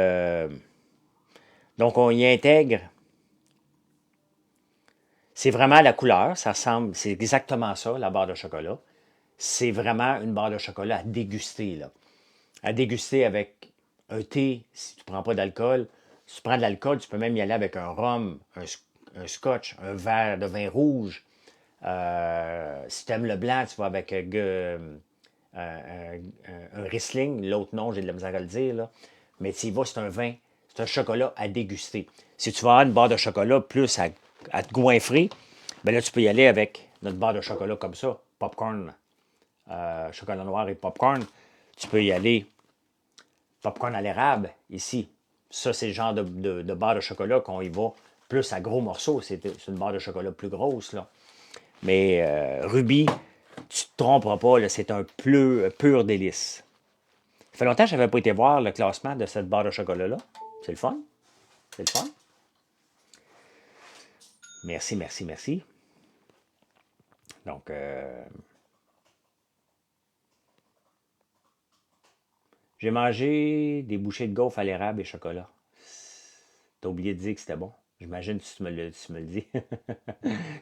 donc, on y intègre. C'est vraiment la couleur. Ça ressemble, c'est exactement ça, la barre de chocolat. C'est vraiment une barre de chocolat à déguster. Là. À déguster avec un thé, si tu ne prends pas d'alcool. Si tu prends de l'alcool, tu peux même y aller avec un rhum, un scotch, un verre de vin rouge. Si tu aimes le blanc, tu vas avec un Riesling. L'autre nom, j'ai de la misère à le dire. Là. Mais tu y vas, c'est un vin, c'est un chocolat à déguster. Si tu vas avoir une barre de chocolat plus à te goinfrer, ben là, tu peux y aller avec notre barre de chocolat comme ça, popcorn, chocolat noir et popcorn. Tu peux y aller popcorn à l'érable, ici. Ça, c'est le genre de barre de chocolat qu'on y va plus à gros morceaux. C'est une barre de chocolat plus grosse, là. Mais Ruby, tu ne te tromperas pas, c'est un pur délice. Ça fait longtemps que je n'avais pas été voir le classement de cette barre de chocolat-là. C'est le fun. C'est le fun. Merci, merci, merci. Donc, j'ai mangé des bouchées de gaufres à l'érable et chocolat. T'as oublié de dire que c'était bon. J'imagine que tu me le dis. Là,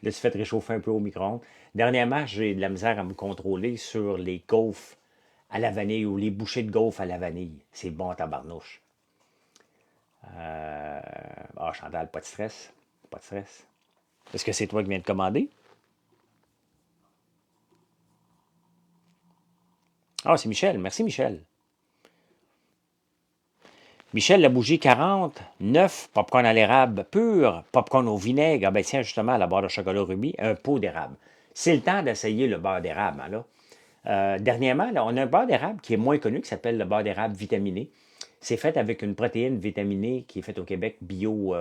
tu fais te réchauffer un peu au micro-ondes. Dernièrement, j'ai de la misère à me contrôler sur les gaufres à la vanille ou les bouchées de gaufres à la vanille. C'est bon à tabarnouche. Chantal, pas de stress. Pas de stress. Est-ce que c'est toi qui viens de commander? Ah, c'est Michel. Merci, Michel. Michel, la bougie 40, 9, popcorn à l'érable pur, popcorn au vinaigre. Ah ben tiens, justement, la barre de chocolat rubis, un pot d'érable. C'est le temps d'essayer le beurre d'érable. Hein, là. Dernièrement, là, on a un beurre d'érable qui est moins connu, qui s'appelle le beurre d'érable vitaminé. C'est fait avec une protéine vitaminée qui est faite au Québec, bio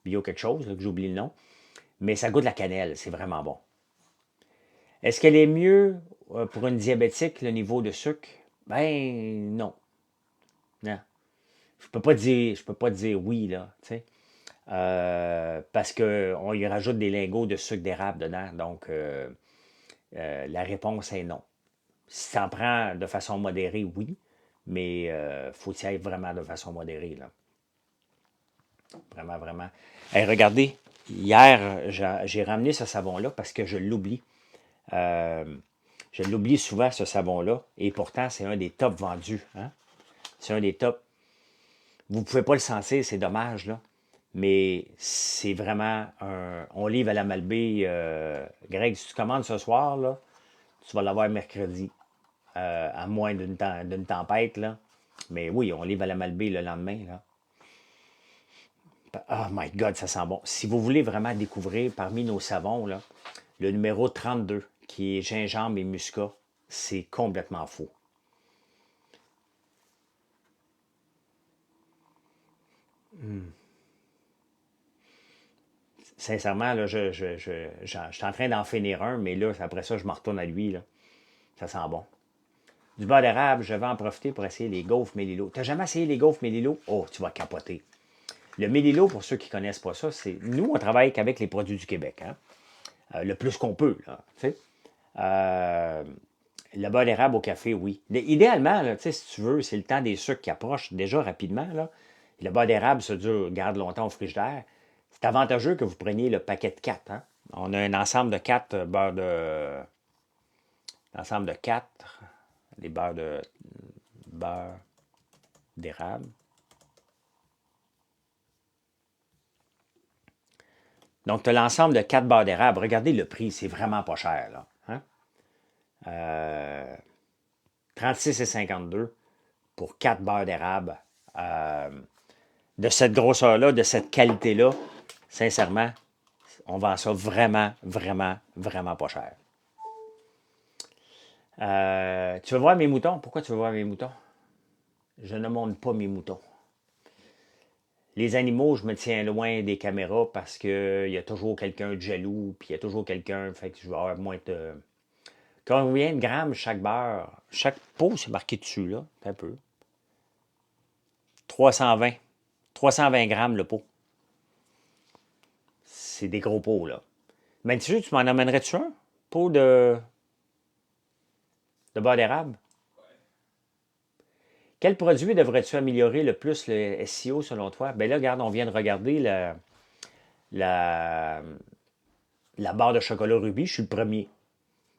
quelque chose, là, que j'oublie le nom. Mais ça goûte la cannelle, c'est vraiment bon. Est-ce qu'elle est mieux pour une diabétique, le niveau de sucre? Ben non. Non. Je peux pas dire oui, là, tu sais. Parce qu'on y rajoute des lingots de sucre d'érable dedans. Donc, la réponse est non. Si tu en prends de façon modérée, oui. Mais faut y aller vraiment de façon modérée, là. Vraiment, vraiment. Hey, regardez, hier, j'ai ramené ce savon-là parce que je l'oublie. Euh, je l'oublie souvent, ce savon-là. Et pourtant, c'est un des tops vendus. Hein? C'est un des tops. Vous ne pouvez pas le sentir, c'est dommage, là. Mais c'est vraiment un. On livre à la Malbaie. Greg, si tu commandes ce soir, là, tu vas l'avoir mercredi. À moins d'une tempête, là. Mais oui, on livre à la Malbaie le lendemain, là. Oh my God, ça sent bon. Si vous voulez vraiment découvrir parmi nos savons, là, le numéro 32, qui est gingembre et muscat, c'est complètement fou. Sincèrement, là, je suis en train d'en finir un, mais là, après ça, je me retourne à lui, là. Ça sent bon. Du beurre d'érable, je vais en profiter pour essayer les gaufres Mélilo. T'as jamais essayé les gaufres Mélilo? Oh, tu vas capoter. Le Mélilo, pour ceux qui ne connaissent pas ça, c'est. Nous, on travaille qu'avec les produits du Québec, hein? Le plus qu'on peut, là. Tu sais. Euh, le beurre d'érable au café, oui. Idéalement, là, si tu veux, c'est le temps des sucres qui approchent déjà rapidement. Là. Le beurre d'érable garde longtemps au frigidaire. C'est avantageux que vous preniez le paquet de 4. Hein? On a un ensemble de 4 ensemble de 4 des beurre d'érable. Donc, tu as l'ensemble de 4 beurres d'érable. Regardez le prix, c'est vraiment pas cher. Là. Hein? 36,52 pour 4 beurres d'érable. De cette grosseur-là, de cette qualité-là, sincèrement, on vend ça vraiment, vraiment, vraiment pas cher. Tu veux voir mes moutons? Pourquoi tu veux voir mes moutons? Je ne monte pas mes moutons. Les animaux, je me tiens loin des caméras parce qu'il y a toujours quelqu'un de jaloux, puis il y a toujours quelqu'un, fait que je vais avoir moins de... Combien de grammes chaque beurre? Chaque pot, c'est marqué dessus, là, un peu. 320. 320 grammes le pot. C'est des gros pots, là. Ben, tu m'en amènerais-tu un? Pot de beurre d'érable? Quel produit devrais-tu améliorer le plus le SEO selon toi? Ben là, regarde, on vient de regarder la, la barre de chocolat rubis. Je suis le premier.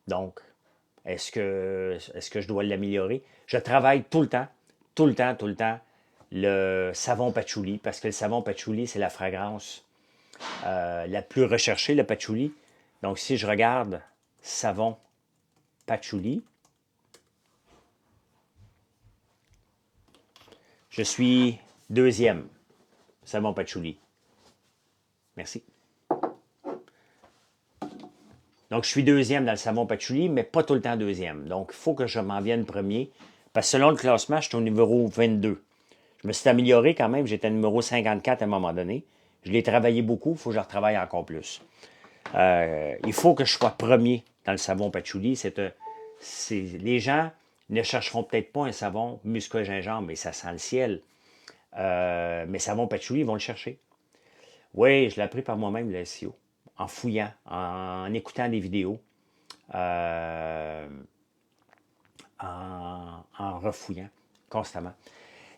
Donc, est-ce que je dois l'améliorer? Je travaille tout le temps, tout le temps, tout le temps, le savon patchouli, parce que le savon patchouli, c'est la fragrance la plus recherchée, le patchouli. Donc, si je regarde savon patchouli, je suis deuxième savon patchouli. Merci. Donc, je suis deuxième dans le savon patchouli, mais pas tout le temps deuxième. Donc, il faut que je m'en vienne premier. Parce que selon le classement, je suis au numéro 22. Je me suis amélioré quand même. J'étais numéro 54 à un moment donné. Je l'ai travaillé beaucoup. Il faut que je retravaille encore plus. Il faut que je sois premier dans le savon patchouli. Les gens Ils ne chercheront peut-être pas un savon muscle-gingembre, mais ça sent le ciel. Mais savon patchouli, ils vont le chercher. Oui, je l'ai appris par moi-même, le SEO, en fouillant, en écoutant des vidéos, euh, en refouillant constamment.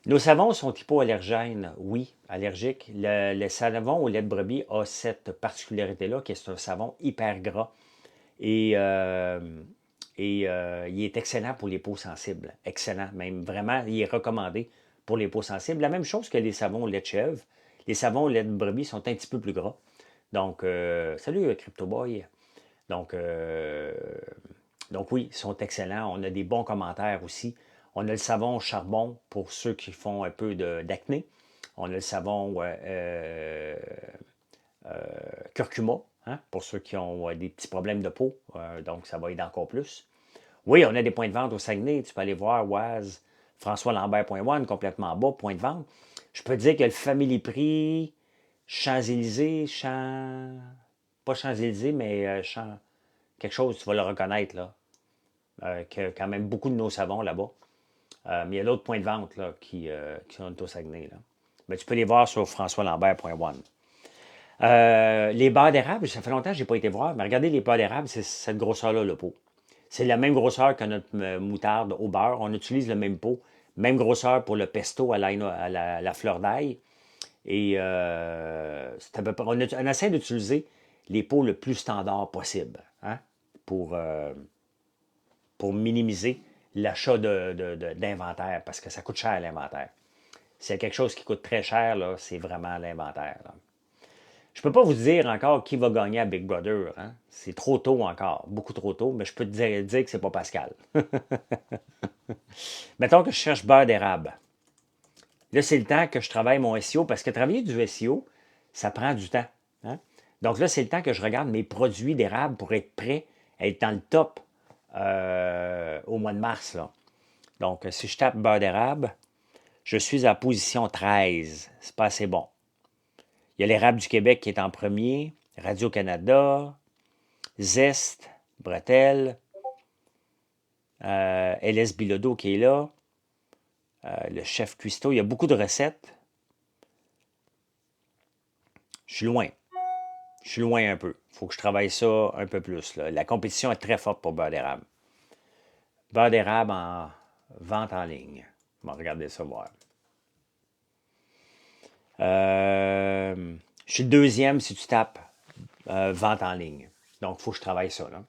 Nos savons sont hypoallergènes, oui, allergiques. Le savon au lait de brebis a cette particularité-là, que c'est un savon hyper gras. Et, euh, il est excellent pour les peaux sensibles. Excellent, même vraiment, il est recommandé pour les peaux sensibles. La même chose que les savons au lait de chèvre. Les savons au lait de brebis sont un petit peu plus gras. Donc, salut Crypto Boy. Donc, oui, ils sont excellents. On a des bons commentaires aussi. On a le savon au charbon pour ceux qui font un peu d'acné. On a le savon curcuma, hein, pour ceux qui ont des petits problèmes de peau. Donc, ça va aider encore plus. Oui, on a des points de vente au Saguenay. Tu peux aller voir Oise, François-Lambert.one, complètement en bas, point de vente. Je peux te dire que le Family Prix, Champs-Élysées, pas Champs-Élysées, mais quelque chose, tu vas le reconnaître, là. Que quand même beaucoup de nos savons là-bas. Mais il y a d'autres points de vente là, qui sont au Saguenay. Là. Mais tu peux les voir sur françoislambert.one. Les beurres d'érable, ça fait longtemps que je n'ai pas été voir, mais regardez les beurres d'érable, c'est cette grosseur-là, le pot. C'est la même grosseur que notre moutarde au beurre. On utilise le même pot. Même grosseur pour le pesto à la fleur d'ail. Et c'est à peu près, on essaie d'utiliser les pots le plus standard possible, hein, pour minimiser l'achat d'inventaire, parce que ça coûte cher l'inventaire. S'il y a quelque chose qui coûte très cher, là, c'est vraiment l'inventaire. Là. Je ne peux pas vous dire encore qui va gagner à Big Brother. Hein? C'est trop tôt encore, beaucoup trop tôt, mais je peux te dire que c'est pas Pascal. Mettons que je cherche beurre d'érable. Là, c'est le temps que je travaille mon SEO, parce que travailler du SEO, ça prend du temps. Hein? Donc là, c'est le temps que je regarde mes produits d'érable pour être prêt à être dans le top au mois de mars. Là. Donc, si je tape beurre d'érable, je suis à position 13. C'est pas assez bon. Il y a l'érable du Québec qui est en premier, Radio-Canada, Zest, Bretel, LS Bilodeau qui est là, le chef cuistot. Il y a beaucoup de recettes. Je suis loin. Je suis loin un peu. Il faut que je travaille ça un peu plus. Là. La compétition est très forte pour beurre d'érable. Beurre d'érable en vente en ligne. On va regarder ça voir. Je suis le deuxième si tu tapes vente en ligne. Donc, il faut que je travaille ça. Là.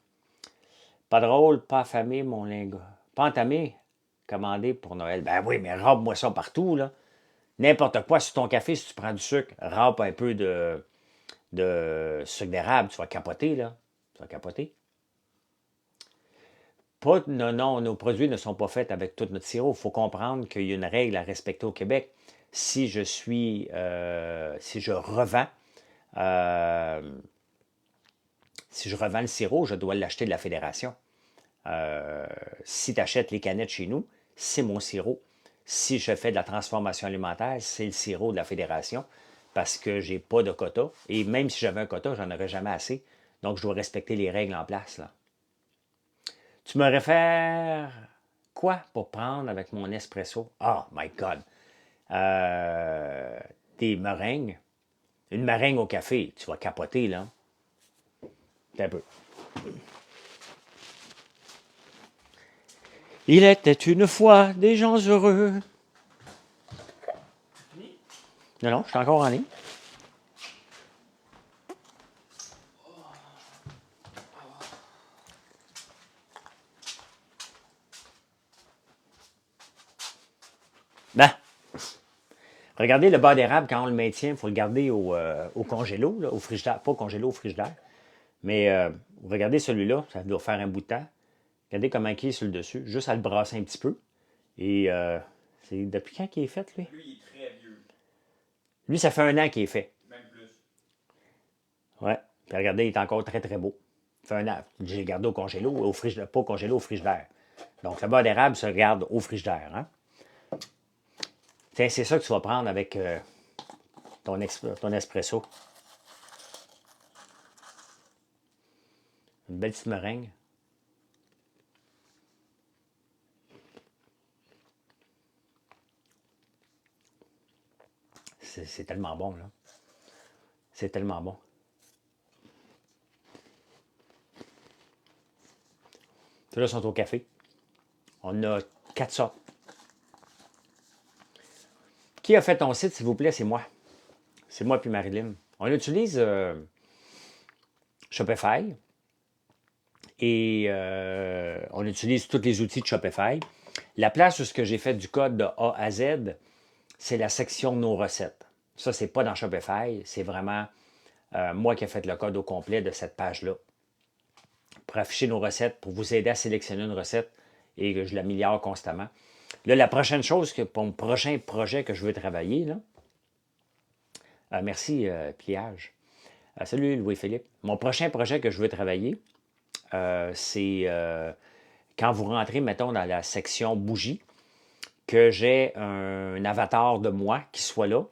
Pas drôle, pas affamé, mon lingot. Pas entamé, commandé pour Noël. Ben oui, mais râpe-moi ça partout. Là. N'importe quoi, sur ton café, si tu prends du sucre, râpe un peu de sucre d'érable. Tu vas capoter, là. Tu vas capoter. Pas, non, non, nos produits ne sont pas faits avec tout notre sirop. Il faut comprendre qu'il y a une règle à respecter au Québec. Si je revends, euh, si je revends le sirop, je dois l'acheter de la fédération. Si tu achètes les canettes chez nous, c'est mon sirop. Si je fais de la transformation alimentaire, c'est le sirop de la fédération parce que j'ai pas de quota. Et même si j'avais un quota, j'en aurais jamais assez. Donc, je dois respecter les règles en place. Là. Tu me réfères quoi pour prendre avec mon espresso? Oh my God! Des meringues. Une meringue au café, tu vas capoter, là. Un peu. Il était une fois des gens heureux. Non, non, je suis encore en ligne. Ben, regardez le beurre d'érable, quand on le maintient, il faut le garder au congélo, là, au frigidaire. Pas au congélo, au frigidaire. Mais regardez celui-là, ça doit faire un bout de temps. Regardez comment il est sur le dessus. Juste à le brasser un petit peu. Et c'est depuis quand qu'il est fait, lui? Lui, il est très vieux. Lui, ça fait 1 an qu'il est fait. Même plus. Ouais. Puis regardez, il est encore très, très beau. Ça fait 1 an. J'ai gardé au congélo, au frigidaire, pas au congélo, au frigidaire. Donc, le beurre d'érable se garde au frigidaire. Hein? Tiens, c'est ça que tu vas prendre avec ton espresso. Une belle petite meringue. C'est tellement bon, là. C'est tellement bon. Ceux-là sont au café. On a 4 sortes. Qui a fait ton site, s'il vous plaît? C'est moi. C'est moi puis Marilyn. On utilise Shopify et on utilise tous les outils de Shopify. La place où j'ai fait du code de A à Z, c'est la section Nos recettes. Ça, c'est pas dans Shopify, c'est vraiment moi qui ai fait le code au complet de cette page-là. Pour afficher nos recettes, pour vous aider à sélectionner une recette et que je l'améliore constamment. Là, la prochaine chose, pour mon prochain projet que je veux travailler, là, merci, Pliage. Salut, Louis-Philippe. Mon prochain projet que je veux travailler, c'est quand vous rentrez, mettons, dans la section bougie, que j'ai un avatar de moi qui soit là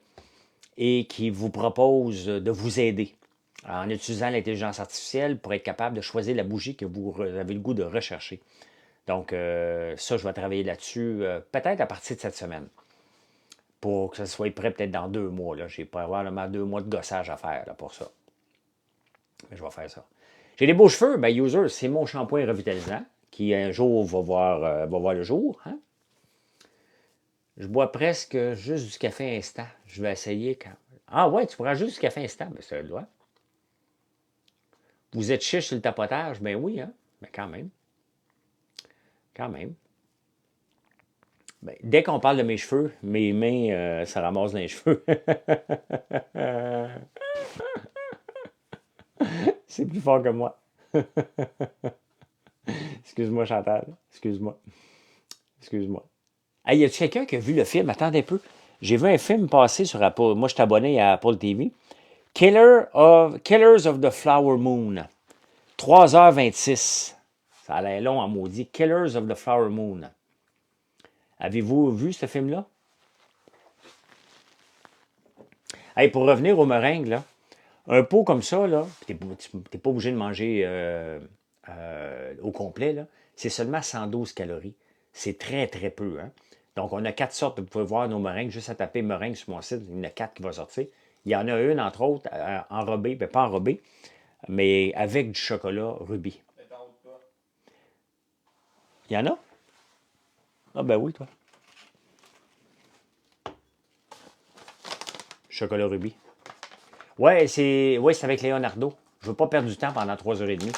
et qui vous propose de vous aider en utilisant l'intelligence artificielle pour être capable de choisir la bougie que vous avez le goût de rechercher. Donc, ça, je vais travailler là-dessus peut-être à partir de cette semaine pour que ça soit prêt peut-être dans 2 mois. J'ai probablement 2 mois de gossage à faire là, pour ça. Mais je vais faire ça. J'ai des beaux cheveux. Ben, User, c'est mon shampoing revitalisant qui un jour va voir le jour. Hein? Je bois presque juste du café instant. Je vais essayer quand. Ah ouais, tu prends juste du café instant, ben ça le doit. Vous êtes chiche sur le tapotage? Ben oui, hein? Ben quand même. Quand même. Ben, dès qu'on parle de mes cheveux, mes mains, ça ramasse dans les cheveux. C'est plus fort que moi. Excuse-moi, Chantal. Excuse-moi. Excuse-moi. Hey, y a-tu quelqu'un qui a vu le film? Attendez un peu. J'ai vu un film passer sur Apple. Moi, je suis abonné à Apple TV. Killers of the Flower Moon. 3h26. Ça a l'air long en maudit. Killers of the Flower Moon. Avez-vous vu ce film-là? Hey, pour revenir aux meringues, là, un pot comme ça, là, tu n'es pas obligé de manger au complet, là, c'est seulement 112 calories. C'est très, très peu. Hein? Donc, on a 4 sortes. Vous pouvez voir nos meringues. Juste à taper meringue sur mon site, il y en a 4 qui vont sortir. Il y en a une, entre autres, enrobée, bien pas enrobée, mais avec du chocolat rubis. Il y en a? Ah ben oui, toi. Chocolat rubis. Ouais, c'est avec Leonardo. Je veux pas perdre du temps pendant 3h30.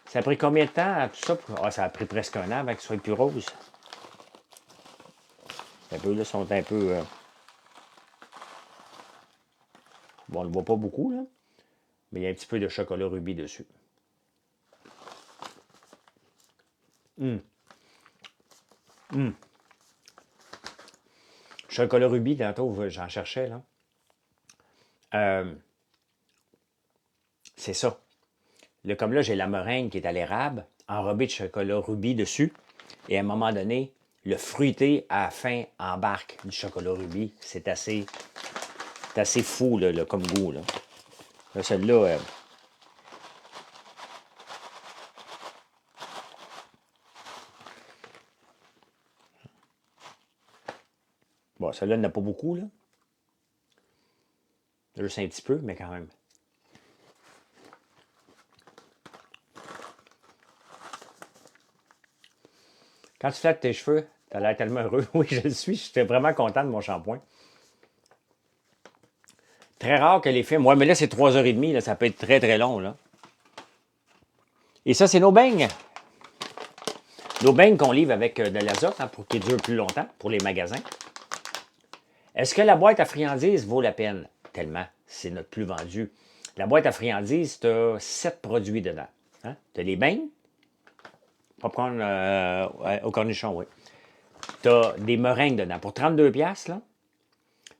Ça a pris combien de temps, tout ça? Ah, ça a pris presque 1 an avant qu'il soit plus rose. Un peu, là, sont un peu... Bon, on ne le voit pas beaucoup, là. Mais il y a un petit peu de chocolat rubis dessus. Chocolat rubis, tantôt, j'en cherchais, là. C'est ça. Là, comme là, j'ai la meringue qui est à l'érable, enrobée de chocolat rubis dessus. Et à un moment donné, le fruité à la fin embarque du chocolat rubis. C'est assez fou là, comme goût. Là. Celle-là, bon, celle-là, il n'y en a pas beaucoup. Là. Juste un petit peu, mais quand même. Quand tu flattes tes cheveux, tu as l'air tellement heureux. Oui, je le suis. J'étais vraiment content de mon shampoing. Très rare que les films. Ouais, mais là, c'est 3h30. Là, ça peut être très, très long. Là. Et ça, c'est nos beignes. Nos beignes qu'on livre avec de l'azote hein, pour qu'ils durent plus longtemps pour les magasins. Est-ce que la boîte à friandises vaut la peine? Tellement. C'est notre plus vendu. La boîte à friandises, tu as 7 produits dedans. Hein? Tu as les beignes, popcorn au cornichon, oui. Tu as des meringues dedans. Pour 32$, là,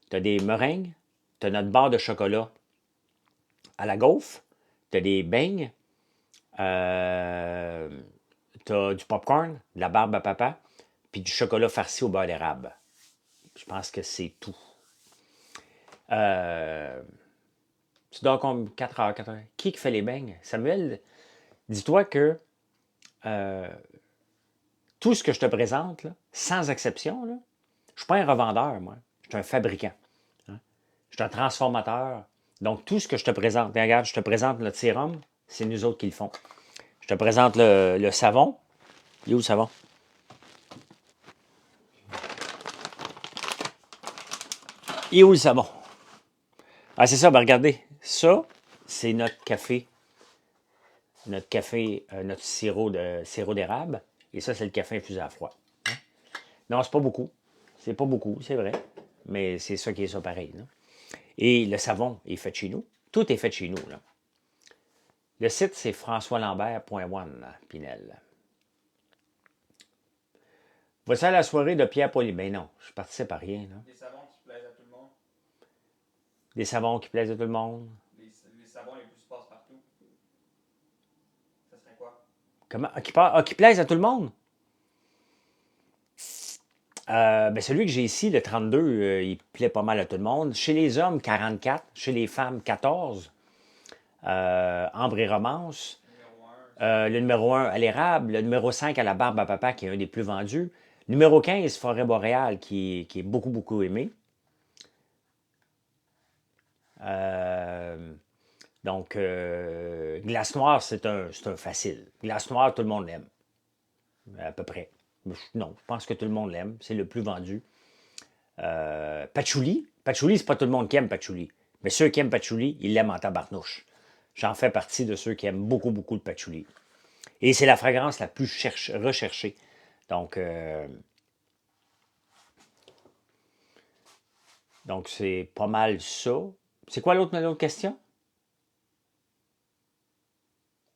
tu as des meringues, tu as notre barre de chocolat à la gaufre, tu as des beignes, tu as du popcorn, de la barbe à papa, puis du chocolat farci au beurre d'érable. Je pense que c'est tout. Tu dors comme 4 heures, 4 heures. Qui fait les beignes? Samuel, dis-toi que tout ce que je te présente, là, sans exception, là, je ne suis pas un revendeur, moi. Je suis un fabricant. Hein. Je suis un transformateur. Donc, tout ce que je te présente, regarde, je te présente notre sérum, c'est nous autres qui le font. Je te présente le savon. Il est où le savon? Il est où le savon? Ah, c'est ça, ben regardez. Ça, c'est notre café. Notre sirop d'érable. Et ça, c'est le café infusé à froid. Hein? Non, c'est pas beaucoup. C'est pas beaucoup, c'est vrai. Mais c'est ça qui est ça pareil. Là. Et le savon est fait chez nous. Tout est fait chez nous. Là. Le site, c'est françoislambert.one, Pinel. Vas-tu à la soirée de Pierre Pauli? Ben non, je participe à rien. Là. Des savons qui plaisent à tout le monde. Des savons qui plaisent à tout le monde. Les savons les plus passe partout. Ça serait quoi? Comment? Qui plaisent à tout le monde? Ben celui que j'ai ici, le 32, il plaît pas mal à tout le monde. Chez les hommes, 44. Chez les femmes, 14. Ambre et romance. Le numéro 1 à l'érable. Le numéro 5 à la barbe à papa, qui est un des plus vendus. Numéro 15, forêt boréale, qui est beaucoup, beaucoup aimé. Donc, glace noire, c'est un facile. Glace noire, tout le monde l'aime. À peu près. Non, je pense que tout le monde l'aime. C'est le plus vendu. Patchouli. Patchouli, c'est pas tout le monde qui aime patchouli. Mais ceux qui aiment patchouli, ils l'aiment en tabarnouche. J'en fais partie de ceux qui aiment beaucoup, beaucoup le patchouli. Et c'est la fragrance la plus recherchée. Donc, c'est pas mal ça. C'est quoi l'autre question?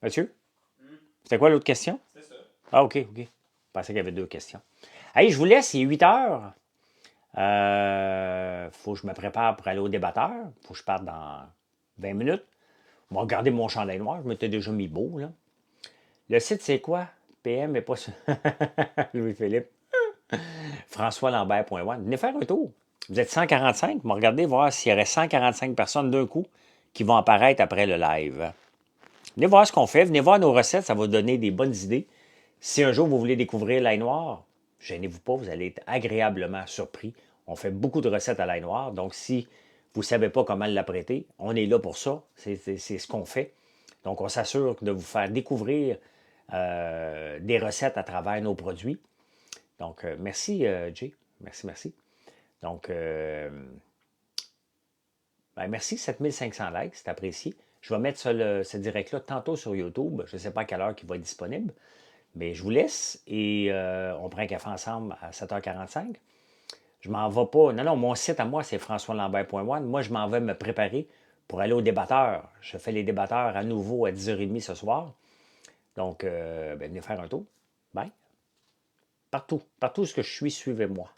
Mathieu? C'était quoi l'autre question? C'est ça. Ah, OK. Je pensais qu'il y avait 2 questions. Hey, je vous laisse, il est 8 heures. Faut que je me prépare pour aller au débatteur. Faut que je parte dans 20 minutes. On va regarder mon chandail noir. Je m'étais déjà mis beau, là. Le site, c'est quoi? PM est pas sur... Louis-Philippe. FrançoisLambert.one. Venez faire un tour. Vous êtes 145. On va regarder, voir s'il y aurait 145 personnes d'un coup qui vont apparaître après le live. Venez voir ce qu'on fait. Venez voir nos recettes. Ça va vous donner des bonnes idées. Si un jour vous voulez découvrir l'ail noir, gênez-vous pas, vous allez être agréablement surpris. On fait beaucoup de recettes à l'ail noir, donc si vous ne savez pas comment l'apprêter, on est là pour ça. C'est ce qu'on fait. Donc, on s'assure de vous faire découvrir des recettes à travers nos produits. Donc, merci, Jay. Merci. Donc, merci, 7500 likes, c'est apprécié. Je vais mettre ce direct-là tantôt sur YouTube. Je ne sais pas à quelle heure il va être disponible. Mais je vous laisse et on prend un café ensemble à 7h45. Je m'en vais pas. Non, mon site à moi, c'est françoislambert.one. Moi, je m'en vais me préparer pour aller au débatteur. Je fais les débatteurs à nouveau à 10h30 ce soir. Donc, venez faire un tour. Bye. Partout où je suis, suivez-moi.